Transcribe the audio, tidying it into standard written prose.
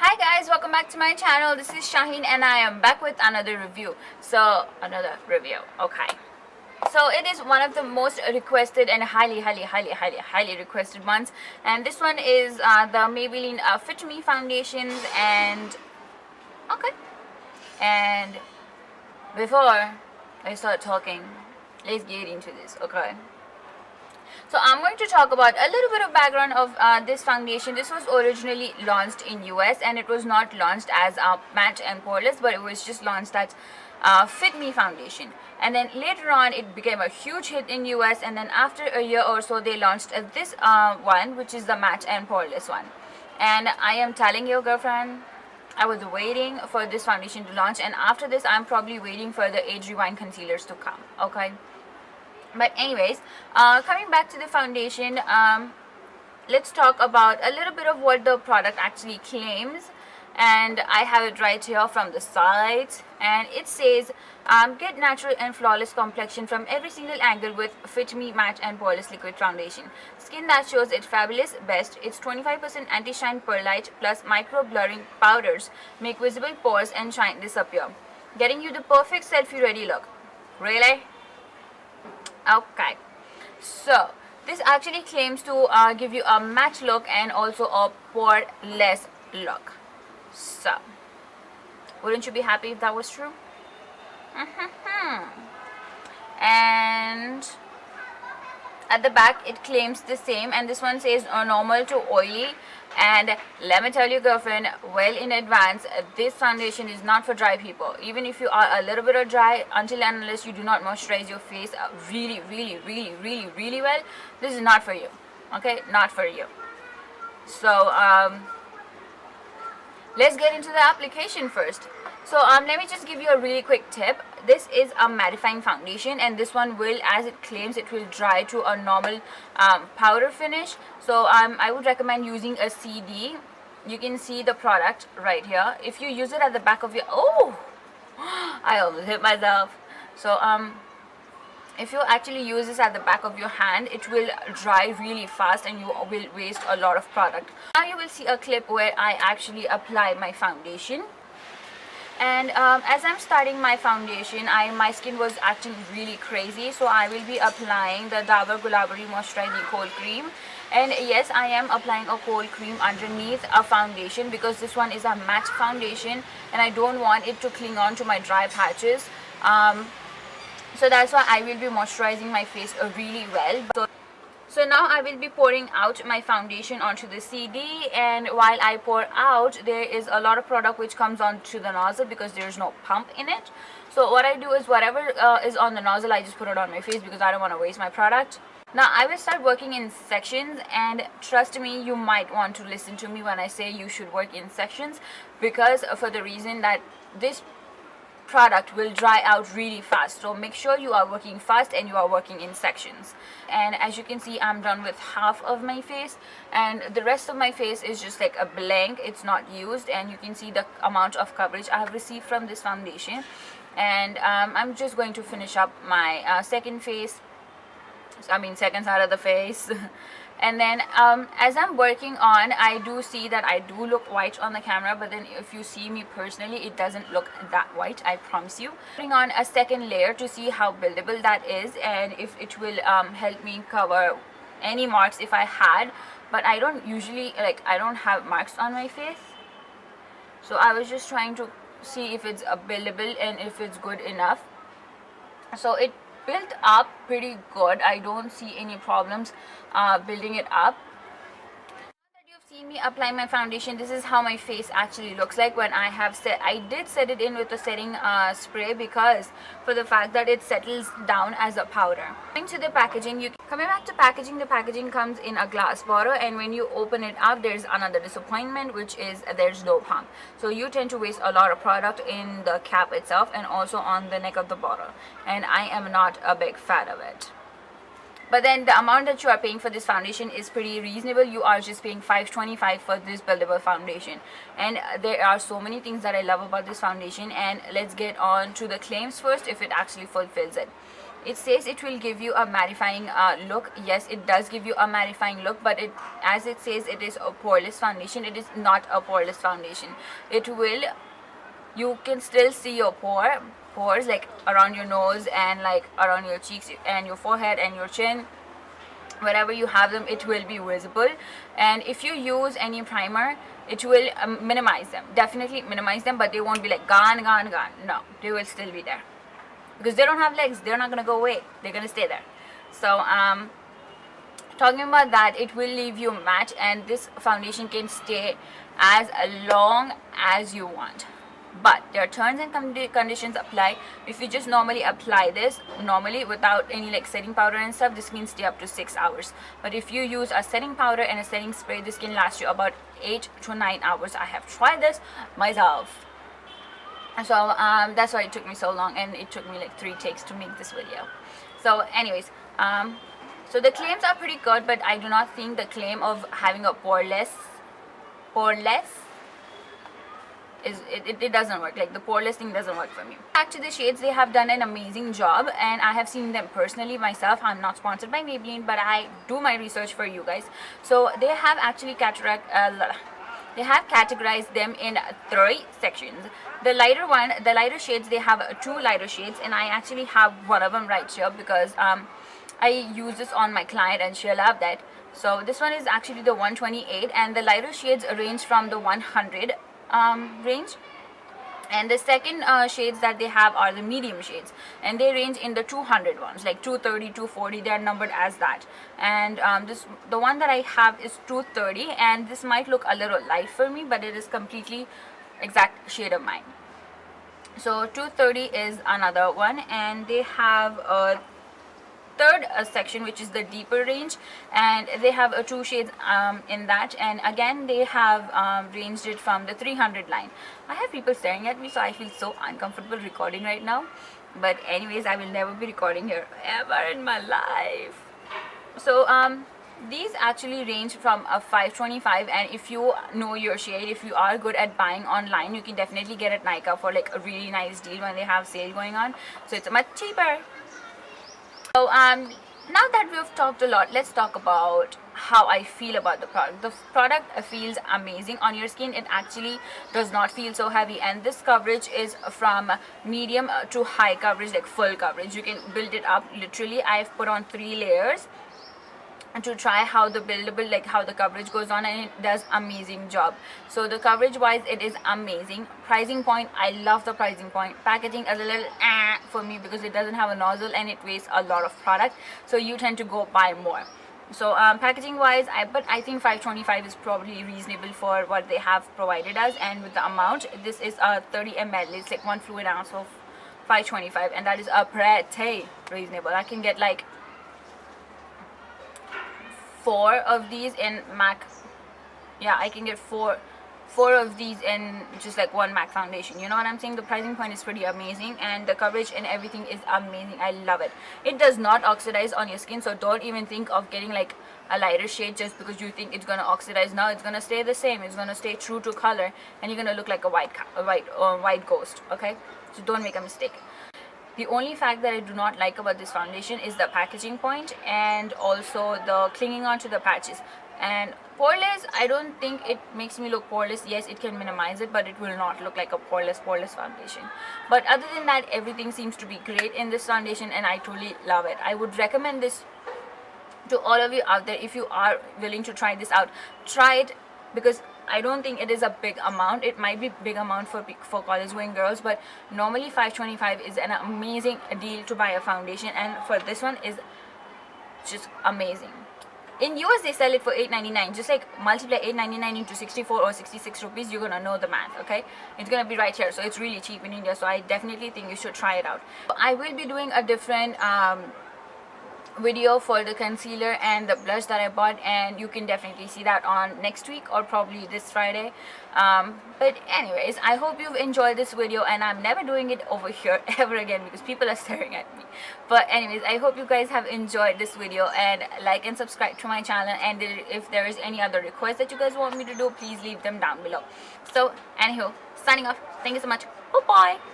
Hi guys, welcome back to my channel. This is Shaheen and I am back with another review. Okay. So it is one of the most requested and highly requested ones. And this one is the Maybelline Fit Me foundations and okay. And before I start talking, let's get into this, okay? So I'm going to talk about a little bit of background of this foundation. This was originally launched in US and it was not launched as a matte and poreless, but it was just launched as Fit Me foundation. And then later on it became a huge hit in US, and then after a year or so they launched this one, which is the matte and poreless one. And I am telling you, girlfriend, I was waiting for this foundation to launch, and after this I'm probably waiting for the age rewind concealers to come, okay? But anyways, coming back to the foundation, let's talk about a little bit of what the product actually claims. And I have it right here from the side, and it says get natural and flawless complexion from every single angle with Fit Me Matte and Poreless Liquid Foundation. Skin that shows its fabulous best. It's 25% anti-shine perlite plus micro blurring powders make visible pores and shine disappear, getting you the perfect selfie ready look. Really? Okay, so this actually claims to give you a matte look and also a poreless look. So wouldn't you be happy if that was true? And at the back it claims the same, and this one says normal to oily. And let me tell you, girlfriend, well in advance, this foundation is not for dry people. Even if you are a little bit of dry, until and unless you do not moisturize your face really well, this is not for you. Okay, not for you. So let's get into the application first. So let me just give you a really quick tip. This is a mattifying foundation, and this one will, as it claims, it will dry to a normal powder finish. So I would recommend using a CD. You can see the product right here. If you use it at the back of your I almost hit myself. So if you actually use this at the back of your hand, it will dry really fast and you will waste a lot of product. Now you will see a clip where I actually apply my foundation. And as I'm starting my foundation, my skin was acting really crazy, so I will be applying the Dabur Gulabari Moisturizing Cold Cream. And yes, I am applying a cold cream underneath a foundation because this one is a matte foundation and I don't want it to cling on to my dry patches. So that's why I will be moisturizing my face really well. So now I will be pouring out my foundation onto the CD, and while I pour out, there is a lot of product which comes onto the nozzle because there is no pump in it. So what I do is whatever is on the nozzle, I just put it on my face because I don't want to waste my product. Now I will start working in sections, and trust me, you might want to listen to me when I say you should work in sections, because for the reason that this product will dry out really fast. So make sure you are working fast and you are working in sections. And as you can see, I'm done with half of my face, and the rest of my face is just like a blank. It's not used, and you can see the amount of coverage I have received from this foundation. And I'm just going to finish up my second side of the face. And then as I'm working on, I do see that I do look white on the camera, but then if you see me personally, it doesn't look that white, I promise you. Putting on a second layer to see how buildable that is and if it will help me cover any marks if I had, but I don't usually, I don't have marks on my face. So I was just trying to see if it's buildable and if it's good enough. So it built up pretty good. I don't see any problems building it up. Now that you've seen me apply my foundation, this is how my face actually looks like when I did set it in with a setting spray because for the fact that it settles down as a powder. Coming back to packaging, the packaging comes in a glass bottle, and when you open it up, there's another disappointment, which is there's no pump. So you tend to waste a lot of product in the cap itself and also on the neck of the bottle, and I am not a big fan of it. But then the amount that you are paying for this foundation is pretty reasonable. You are just paying $5.25 for this buildable foundation. And there are so many things that I love about this foundation, and let's get on to the claims first, if it actually fulfills it. It says it will give you a mattifying look. Yes, it does give you a mattifying look, but as it says, it is a poreless foundation. It is not a poreless foundation. You can still see your pores like around your nose and like around your cheeks and your forehead and your chin. Wherever you have them, it will be visible. And if you use any primer, it will minimize them, definitely minimize them, but they won't be like gone. No, they will still be there because they don't have legs. They're not gonna go away, they're gonna stay there. So talking about that, it will leave you matte, and this foundation can stay as long as you want. But there are terms and conditions apply. If you just normally apply this without any like setting powder and stuff, this can stay up to 6 hours. But if you use a setting powder and a setting spray, this can last you about 8 to 9 hours. I have tried this myself, so that's why it took me so long, and it took me like 3 takes to make this video. So anyways, so the claims are pretty good, but I do not think the claim of having a poreless it doesn't work. Like the poreless thing doesn't work for me. Back to the shades, they have done an amazing job, and I have seen them personally myself. I'm not sponsored by Maybelline, but I do my research for you guys. So they have actually categorized them in 3 sections. The lighter shades, they have 2 lighter shades, and I actually have one of them right here because I use this on my client and she'll love that. So this one is actually the 128, and the lighter shades range from the 100 range, and the second shades that they have are the medium shades, and they range in the 200 ones, like 230, 240. they are numbered as that. And the one that I have is 230, and this might look a little light for me, but it is completely exact shade of mine. So 230 is another one, and they have a third section, which is the deeper range, and they have 2 shades in that, and again they have ranged it from the 300 line. I have people staring at me, so I feel so uncomfortable recording right now, but anyways, I will never be recording here ever in my life. So these actually range from a 525, and if you know your shade, if you are good at buying online, you can definitely get at Nykaa for like a really nice deal when they have sale going on, so it's much cheaper. So now that we've talked a lot, let's talk about how I feel about the product. The product feels amazing on your skin. It actually does not feel so heavy, and this coverage is from medium to high coverage, like full coverage. You can build it up literally. I've put on 3 layers to try how the buildable, like how the coverage goes on, and it does amazing job. So the coverage wise, it is amazing. Pricing point, I love the pricing point. Packaging is a little for me because it doesn't have a nozzle and it wastes a lot of product, so you tend to go buy more. So packaging wise, I think 525 is probably reasonable for what they have provided us, and with the amount, this is a 30 ml, it's like 1 fluid ounce of 525, and that is a pretty reasonable. I can get like 4 of these in MAC. Yeah, I can get 4 of these in just like 1 MAC foundation. You know what I'm saying? The pricing point is pretty amazing, and the coverage and everything is amazing. I love it. It does not oxidize on your skin, so don't even think of getting like a lighter shade just because you think it's gonna oxidize. Now it's gonna stay the same. It's gonna stay true to color, and you're gonna look like a white ghost. Okay, so don't make a mistake. The only fact that I do not like about this foundation is the packaging point, and also the clinging onto the patches. And poreless, I don't think it makes me look poreless. Yes, it can minimize it, but it will not look like a poreless foundation. But other than that, everything seems to be great in this foundation, and I totally love it. I would recommend this to all of you out there. If you are willing to try this out, try it, because I don't think it is a big amount. It might be big amount for college going girls, but normally 525 is an amazing deal to buy a foundation, and for this one is just amazing. In US they sell it for $8.99. Just like multiply $8.99 into 64 or 66 rupees, you're gonna know the math. Okay, it's gonna be right here, so it's really cheap in India, so I definitely think you should try it out. I will be doing a different video for the concealer and the blush that I bought, and you can definitely see that on next week or probably this Friday. But anyways, I hope you've enjoyed this video, and I'm never doing it over here ever again because people are staring at me. But anyways, I hope you guys have enjoyed this video, and like and subscribe to my channel, and if there is any other request that you guys want me to do, please leave them down below. So anywho, signing off. Thank you so much. Bye bye.